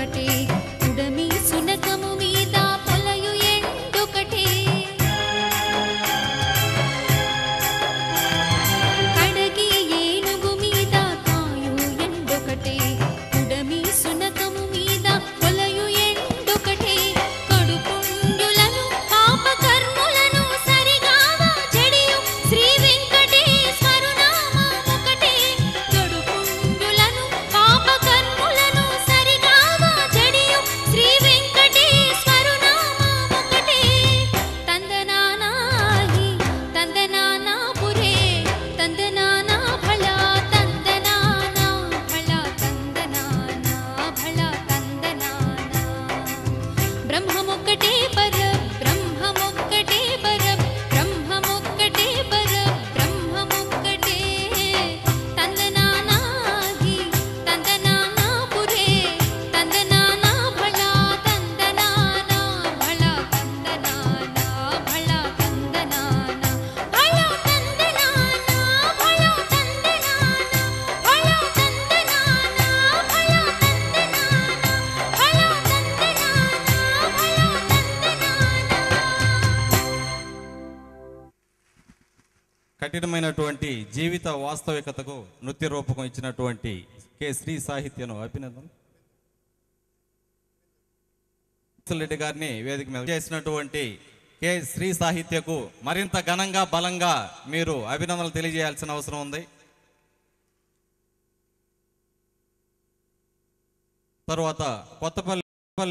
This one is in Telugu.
ఎండొకటే ఉడమి సునకము మీద పొలయు ఎండొకటే కడగి ఏనుగు మీద కాయు ఎండొకటే ఉడమి సునకము మీద పొలయు ఎండొకటే కడుపుండులను పాపకర్ములను సరిగావా చెడియు శ్రీ వెంకటేశ్వరు నామమొకటే కడుపుండులను పాపకర్ములను సరిగావా చెడియు శ్రీ వెంకటేశ్వరు నామమొకటే తందనానాహి తందనానా పురే తందనానా భళా తందనానా భళా తందనానా భళా తందనానా బ్రహ్మమొక్కటే పర బ్రహ్మమొక్కటే పర బ్రహ్మమొక్కటే పర బ్రహ్మమొక్కటే తందనానాహి తందనానా పురే తందనానా భళా తందనానా భళా తందనానా భళా తందనానా భళా తందనానా భళా తందనానా భళా తందనానా భళా తందనానా భళా కఠినమైనటువంటి జీవిత వాస్తవికతకు నృత్య రూపకం ఇచ్చినటువంటి కె శ్రీ సాహిత్యను అభినందన రెడ్డి గారిని వేదిక మీద చేసినటువంటి కె శ్రీ సాహిత్యకు మరింత ఘనంగా బలంగా మీరు అభినందనలు తెలియజేయాల్సిన అవసరం ఉంది. తర్వాత కొత్తపల్లి